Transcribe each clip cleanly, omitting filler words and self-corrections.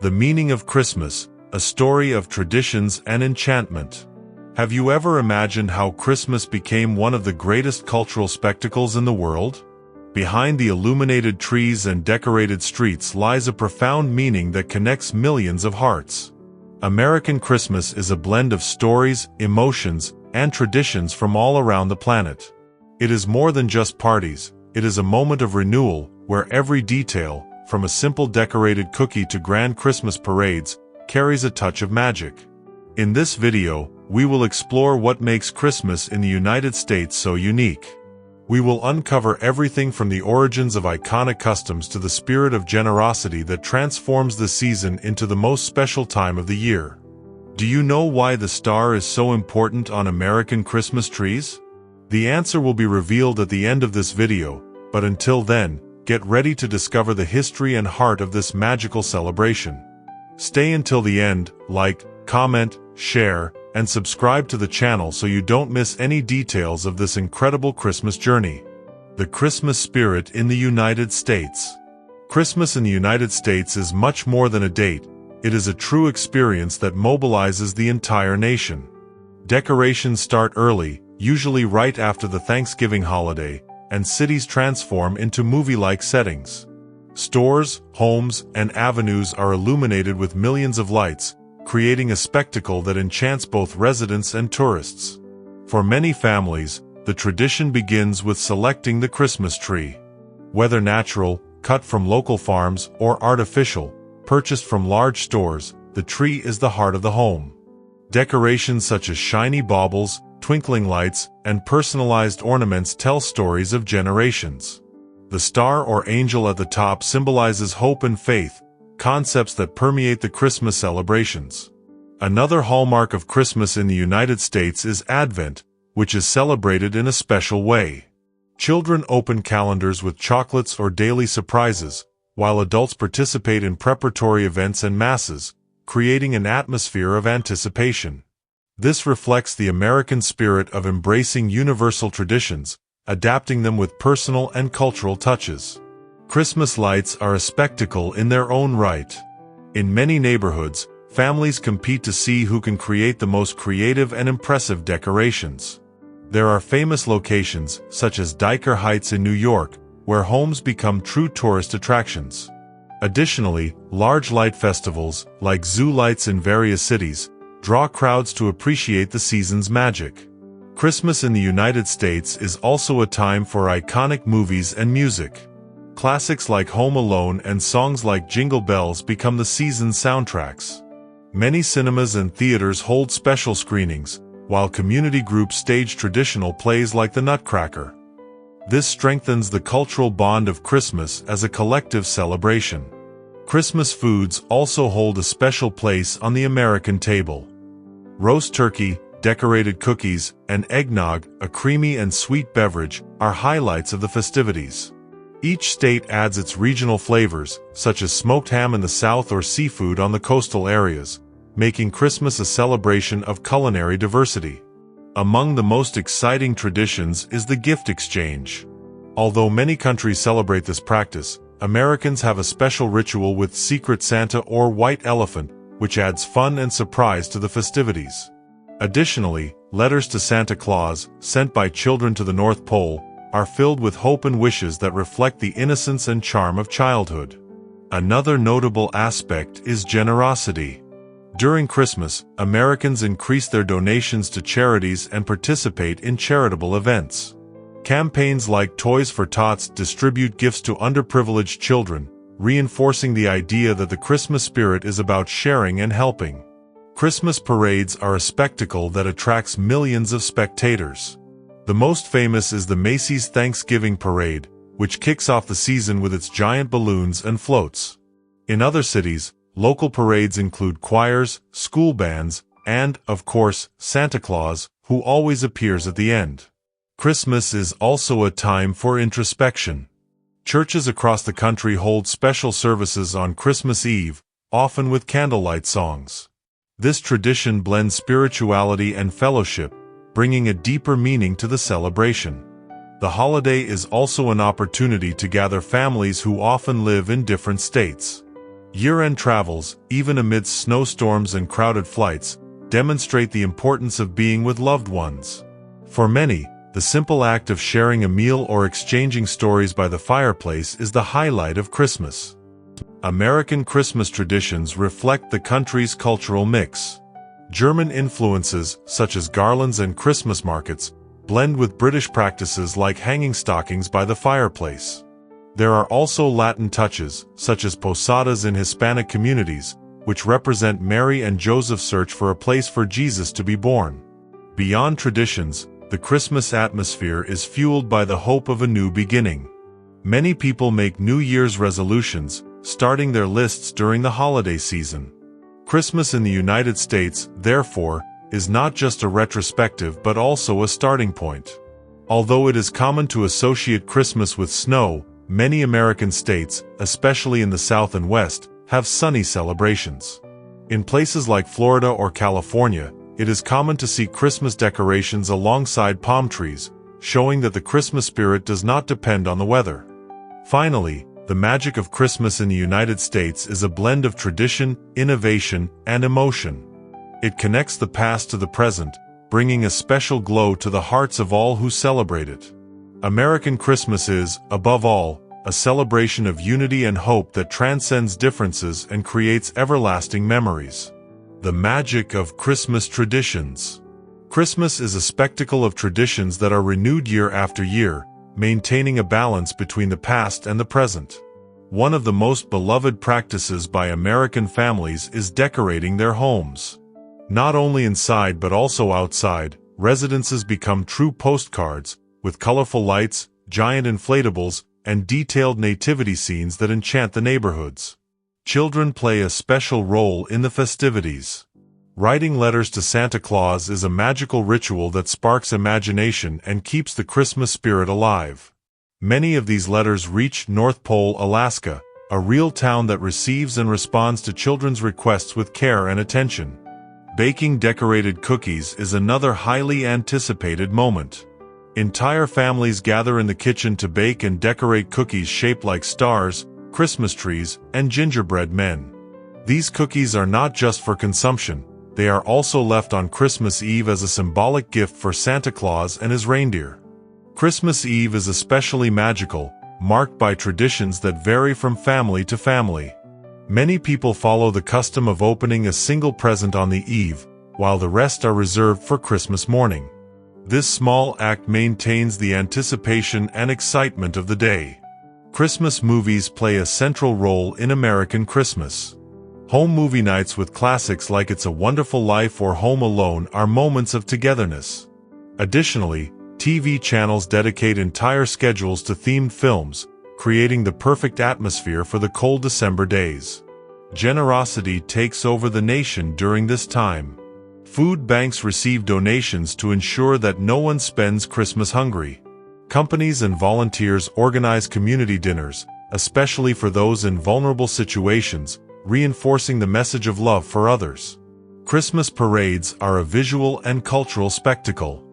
The meaning of Christmas, a story of traditions and enchantment. Have you ever imagined how Christmas became one of the greatest cultural spectacles in the world? Behind the illuminated trees and decorated streets lies a profound meaning that connects millions of hearts. American Christmas is a blend of stories, emotions, and traditions from all around the planet. It is more than just parties, it is a moment of renewal, where every detail, from a simple decorated cookie to grand Christmas parades, carries a touch of magic. In this video, we will explore what makes Christmas in the United States so unique. We will uncover everything from the origins of iconic customs to the spirit of generosity that transforms the season into the most special time of the year. Do you know why the star is so important on American Christmas trees? The answer will be revealed at the end of this video, but until then, get ready to discover the history and heart of this magical celebration. Stay until the end, like, comment, share, and subscribe to the channel so you don't miss any details of this incredible Christmas journey. The Christmas spirit in the United States. Christmas in the United States is much more than a date. It is a true experience that mobilizes the entire nation. Decorations start early, usually right after the Thanksgiving holiday, and cities transform into movie-like settings. Stores, homes, and avenues are illuminated with millions of lights, creating a spectacle that enchants both residents and tourists. For many families, the tradition begins with selecting the Christmas tree. Whether natural, cut from local farms, or artificial, purchased from large stores, the tree is the heart of the home. Decorations such as shiny baubles, twinkling lights, and personalized ornaments tell stories of generations. The star or angel at the top symbolizes hope and faith, concepts that permeate the Christmas celebrations. Another hallmark of Christmas in the United States is Advent, which is celebrated in a special way. Children open calendars with chocolates or daily surprises, while adults participate in preparatory events and masses, creating an atmosphere of anticipation. This reflects the American spirit of embracing universal traditions, adapting them with personal and cultural touches. Christmas lights are a spectacle in their own right. In many neighborhoods, families compete to see who can create the most creative and impressive decorations. There are famous locations, such as Diker Heights in New York, where homes become true tourist attractions. Additionally, large light festivals, like zoo lights in various cities, draw crowds to appreciate the season's magic. Christmas in the United States is also a time for iconic movies and music. Classics like Home Alone and songs like Jingle Bells become the season's soundtracks. Many cinemas and theaters hold special screenings, while community groups stage traditional plays like the Nutcracker. This strengthens the cultural bond of Christmas as a collective celebration. Christmas foods also hold a special place on the American table. Roast turkey, decorated cookies, and eggnog, a creamy and sweet beverage, are highlights of the festivities. Each state adds its regional flavors, such as smoked ham in the South or seafood on the coastal areas, making Christmas a celebration of culinary diversity. Among the most exciting traditions is the gift exchange. Although many countries celebrate this practice, Americans have a special ritual with Secret Santa or White Elephant, which adds fun and surprise to the festivities. Additionally, letters to Santa Claus, sent by children to the North Pole, are filled with hope and wishes that reflect the innocence and charm of childhood. Another notable aspect is generosity. During Christmas, Americans increase their donations to charities and participate in charitable events. Campaigns like Toys for Tots distribute gifts to underprivileged children, reinforcing the idea that the Christmas spirit is about sharing and helping. Christmas parades are a spectacle that attracts millions of spectators. The most famous is the Macy's Thanksgiving Parade, which kicks off the season with its giant balloons and floats. In other cities, local parades include choirs, school bands, and, of course, Santa Claus, who always appears at the end. Christmas is also a time for introspection. Churches across the country hold special services on Christmas Eve, often with candlelight songs. This tradition blends spirituality and fellowship, bringing a deeper meaning to the celebration. The holiday is also an opportunity to gather families who often live in different states. Year-end travels, even amidst snowstorms and crowded flights, demonstrate the importance of being with loved ones. For many, the simple act of sharing a meal or exchanging stories by the fireplace is the highlight of Christmas. American Christmas traditions reflect the country's cultural mix. German influences, such as garlands and Christmas markets, blend with British practices like hanging stockings by the fireplace. There are also Latin touches, such as posadas in Hispanic communities, which represent Mary and Joseph's search for a place for Jesus to be born. Beyond traditions, the Christmas atmosphere is fueled by the hope of a new beginning. Many people make New Year's resolutions, starting their lists during the holiday season. Christmas in the United States, therefore, is not just a retrospective but also a starting point. Although it is common to associate Christmas with snow, many American states, especially in the South and West, have sunny celebrations. In places like Florida or California, it is common to see Christmas decorations alongside palm trees, showing that the Christmas spirit does not depend on the weather. Finally, the magic of Christmas in the United States is a blend of tradition, innovation, and emotion. It connects the past to the present, bringing a special glow to the hearts of all who celebrate it. American Christmas is, above all, a celebration of unity and hope that transcends differences and creates everlasting memories. The magic of Christmas traditions. Christmas is a spectacle of traditions that are renewed year after year, maintaining a balance between the past and the present. One of the most beloved practices by American families is decorating their homes. Not only inside but also outside, residences become true postcards, with colorful lights, giant inflatables, and detailed nativity scenes that enchant the neighborhoods. Children play a special role in the festivities. Writing letters to Santa Claus is a magical ritual that sparks imagination and keeps the Christmas spirit alive. Many of these letters reach North Pole, Alaska, a real town that receives and responds to children's requests with care and attention. Baking decorated cookies is another highly anticipated moment. Entire families gather in the kitchen to bake and decorate cookies shaped like stars, Christmas trees, and gingerbread men. These cookies are not just for consumption, they are also left on Christmas Eve as a symbolic gift for Santa Claus and his reindeer. Christmas Eve is especially magical, marked by traditions that vary from family to family. Many people follow the custom of opening a single present on the eve, while the rest are reserved for Christmas morning. This small act maintains the anticipation and excitement of the day. Christmas movies play a central role in American Christmas. Home movie nights with classics like It's a Wonderful Life or Home Alone are moments of togetherness. Additionally, TV channels dedicate entire schedules to themed films, creating the perfect atmosphere for the cold December days. Generosity takes over the nation during this time. Food banks receive donations to ensure that no one spends Christmas hungry. Companies and volunteers organize community dinners, especially for those in vulnerable situations, reinforcing the message of love for others. Christmas parades are a visual and cultural spectacle.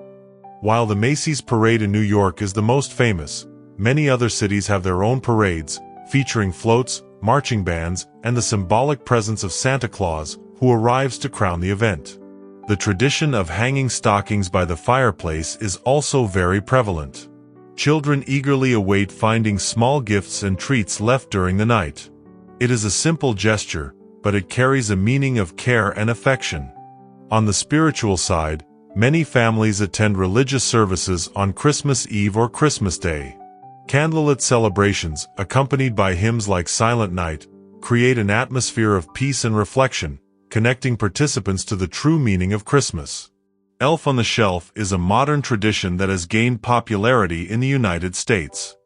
While the Macy's Parade in New York is the most famous, many other cities have their own parades, featuring floats, marching bands, and the symbolic presence of Santa Claus, who arrives to crown the event. The tradition of hanging stockings by the fireplace is also very prevalent. Children eagerly await finding small gifts and treats left during the night. It is a simple gesture, but it carries a meaning of care and affection. On the spiritual side, many families attend religious services on Christmas Eve or Christmas Day. Candlelit celebrations, accompanied by hymns like Silent Night, create an atmosphere of peace and reflection, connecting participants to the true meaning of Christmas. Elf on the Shelf is a modern tradition that has gained popularity in the United States.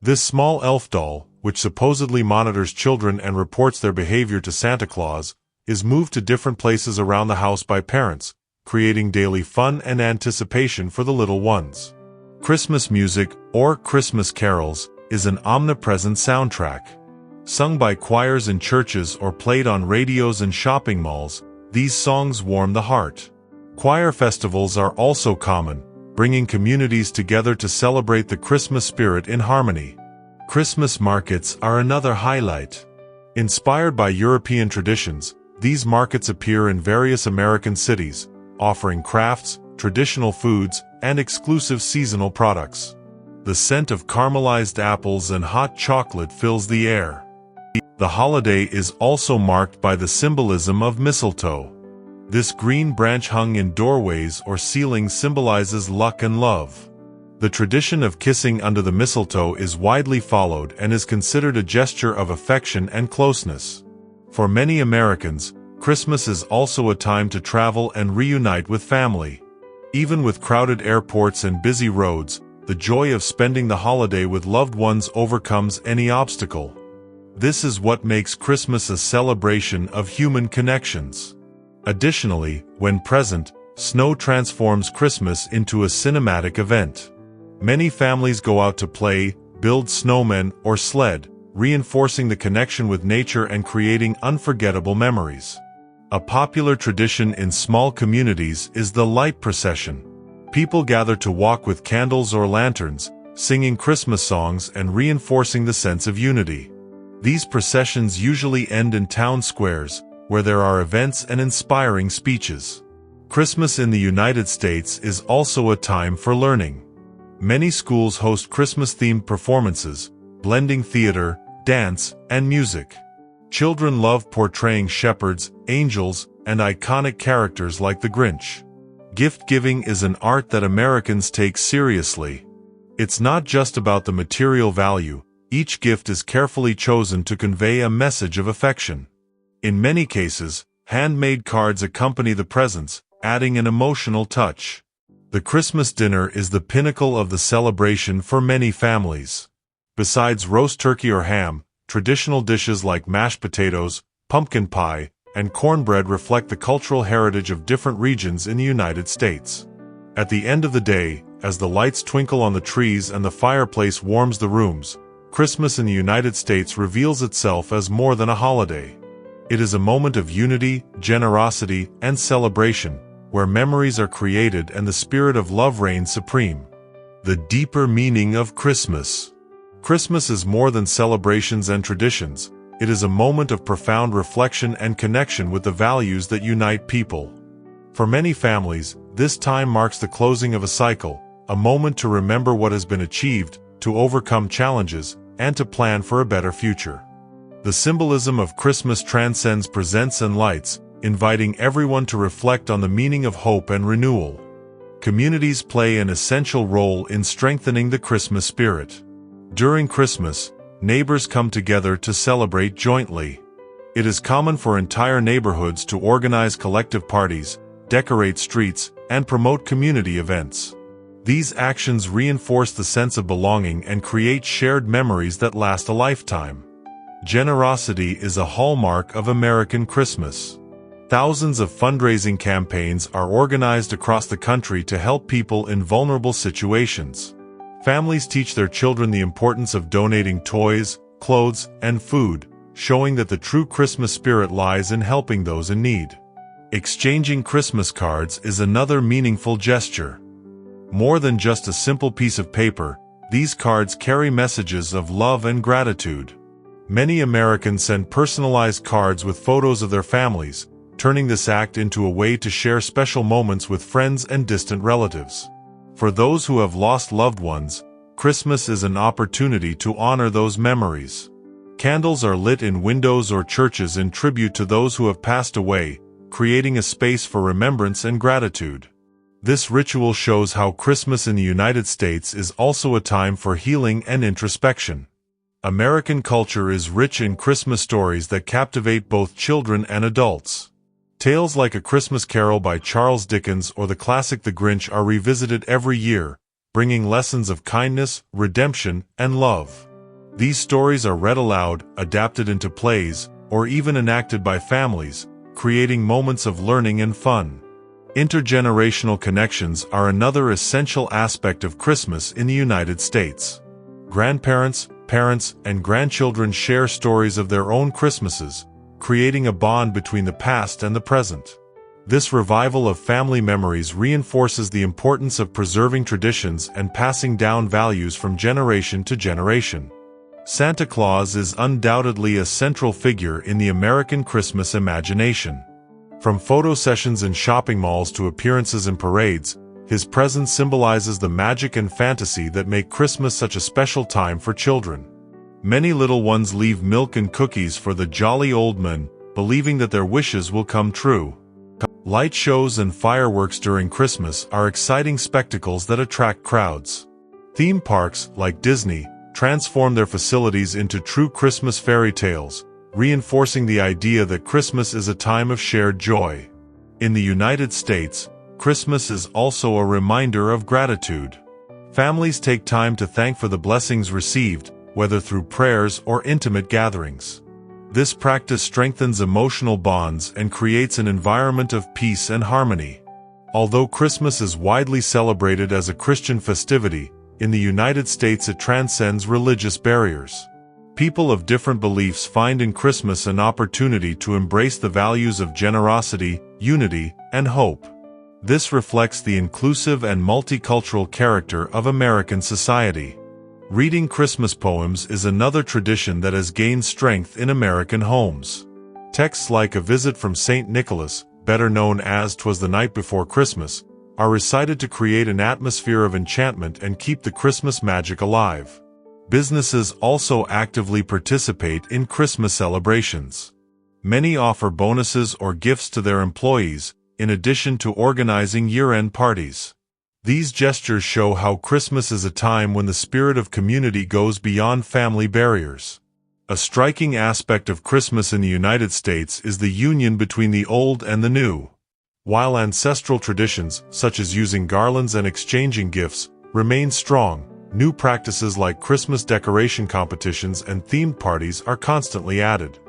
This small elf doll, which supposedly monitors children and reports their behavior to Santa Claus, is moved to different places around the house by parents, creating daily fun and anticipation for the little ones. Christmas music, or Christmas carols, is an omnipresent soundtrack. Sung by choirs in churches or played on radios and shopping malls, these songs warm the heart. Choir festivals are also common, bringing communities together to celebrate the Christmas spirit in harmony. Christmas markets are another highlight. Inspired by European traditions, these markets appear in various American cities, offering crafts, traditional foods, and exclusive seasonal products. The scent of caramelized apples and hot chocolate fills the air. The holiday is also marked by the symbolism of mistletoe. This green branch hung in doorways or ceilings symbolizes luck and love. The tradition of kissing under the mistletoe is widely followed and is considered a gesture of affection and closeness. For many Americans, Christmas is also a time to travel and reunite with family. Even with crowded airports and busy roads, the joy of spending the holiday with loved ones overcomes any obstacle. This is what makes Christmas a celebration of human connections. Additionally, when present, snow transforms Christmas into a cinematic event. Many families go out to play, build snowmen, or sled, reinforcing the connection with nature and creating unforgettable memories. A popular tradition in small communities is the light procession. People gather to walk with candles or lanterns, singing Christmas songs and reinforcing the sense of unity. These processions usually end in town squares, where there are events and inspiring speeches. Christmas in the United States is also a time for learning. Many schools host Christmas-themed performances, blending theater, dance, and music. Children love portraying shepherds, angels, and iconic characters like the Grinch. Gift-giving is an art that Americans take seriously. It's not just about the material value. Each gift is carefully chosen to convey a message of affection. In many cases, handmade cards accompany the presents, adding an emotional touch. The Christmas dinner is the pinnacle of the celebration for many families. Besides roast turkey or ham, traditional dishes like mashed potatoes, pumpkin pie, and cornbread reflect the cultural heritage of different regions in the United States. At the end of the day, as the lights twinkle on the trees and the fireplace warms the rooms, Christmas in the United States reveals itself as more than a holiday. It is a moment of unity, generosity, and celebration, where memories are created and the spirit of love reigns supreme. The deeper meaning of Christmas. Christmas is more than celebrations and traditions. It is a moment of profound reflection and connection with the values that unite people. For many families, this time marks the closing of a cycle, a moment to remember what has been achieved, to overcome challenges, and to plan for a better future. The symbolism of Christmas transcends presents and lights, inviting everyone to reflect on the meaning of hope and renewal. Communities play an essential role in strengthening the Christmas spirit. During Christmas, neighbors come together to celebrate jointly. It is common for entire neighborhoods to organize collective parties, decorate streets, and promote community events. These actions reinforce the sense of belonging and create shared memories that last a lifetime. Generosity is a hallmark of American Christmas. Thousands of fundraising campaigns are organized across the country to help people in vulnerable situations. Families teach their children the importance of donating toys, clothes, and food, showing that the true Christmas spirit lies in helping those in need. Exchanging Christmas cards is another meaningful gesture. More than just a simple piece of paper, these cards carry messages of love and gratitude. Many Americans send personalized cards with photos of their families, turning this act into a way to share special moments with friends and distant relatives. For those who have lost loved ones, Christmas is an opportunity to honor those memories. Candles are lit in windows or churches in tribute to those who have passed away, creating a space for remembrance and gratitude. This ritual shows how Christmas in the United States is also a time for healing and introspection. American culture is rich in Christmas stories that captivate both children and adults. Tales like A Christmas Carol by Charles Dickens or the classic The Grinch are revisited every year, bringing lessons of kindness, redemption, and love. These stories are read aloud, adapted into plays, or even enacted by families, creating moments of learning and fun. Intergenerational connections are another essential aspect of Christmas in the United States. Grandparents, parents, and grandchildren share stories of their own Christmases, creating a bond between the past and the present. This revival of family memories reinforces the importance of preserving traditions and passing down values from generation to generation. Santa Claus is undoubtedly a central figure in the American Christmas imagination. From photo sessions in shopping malls to appearances in parades, his presence symbolizes the magic and fantasy that make Christmas such a special time for children. Many little ones leave milk and cookies for the jolly old man, believing that their wishes will come true. Light shows and fireworks during Christmas are exciting spectacles that attract crowds. Theme parks, like Disney, transform their facilities into true Christmas fairy tales, reinforcing the idea that Christmas is a time of shared joy. In the United States, Christmas is also a reminder of gratitude. Families take time to thank for the blessings received, whether through prayers or intimate gatherings. This practice strengthens emotional bonds and creates an environment of peace and harmony. Although Christmas is widely celebrated as a Christian festivity, in the United States it transcends religious barriers. People of different beliefs find in Christmas an opportunity to embrace the values of generosity, unity, and hope. This reflects the inclusive and multicultural character of American society. Reading Christmas poems is another tradition that has gained strength in American homes. Texts like A Visit from St. Nicholas, better known as 'Twas the Night Before Christmas, are recited to create an atmosphere of enchantment and keep the Christmas magic alive. Businesses also actively participate in Christmas celebrations. Many offer bonuses or gifts to their employees, in addition to organizing year-end parties. These gestures show how Christmas is a time when the spirit of community goes beyond family barriers. A striking aspect of Christmas in the United States is the union between the old and the new. While ancestral traditions, such as using garlands and exchanging gifts, remain strong, new practices like Christmas decoration competitions and themed parties are constantly added.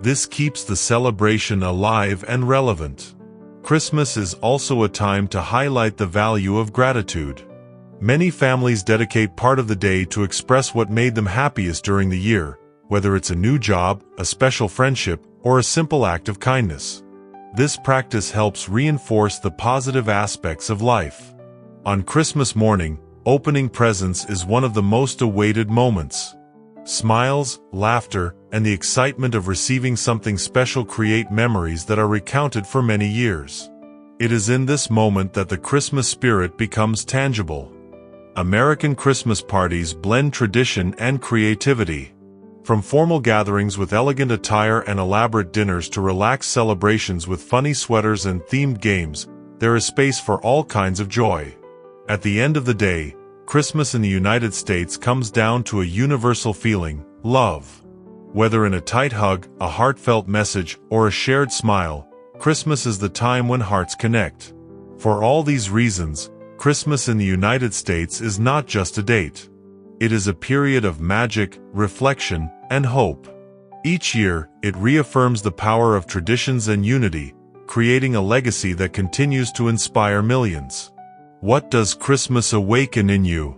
This keeps the celebration alive and relevant. Christmas is also a time to highlight the value of gratitude. Many families dedicate part of the day to express what made them happiest during the year, whether it's a new job, a special friendship, or a simple act of kindness. This practice helps reinforce the positive aspects of life. On Christmas morning, opening presents is one of the most awaited moments. Smiles, laughter, and the excitement of receiving something special create memories that are recounted for many years. It is in this moment that the Christmas spirit becomes tangible. American Christmas parties blend tradition and creativity. From formal gatherings with elegant attire and elaborate dinners to relaxed celebrations with funny sweaters and themed games, there is space for all kinds of joy. At the end of the day, Christmas in the United States comes down to a universal feeling: love. Whether in a tight hug, a heartfelt message, or a shared smile, Christmas is the time when hearts connect. For all these reasons, Christmas in the United States is not just a date. It is a period of magic, reflection, and hope. Each year, it reaffirms the power of traditions and unity, creating a legacy that continues to inspire millions. What does Christmas awaken in you?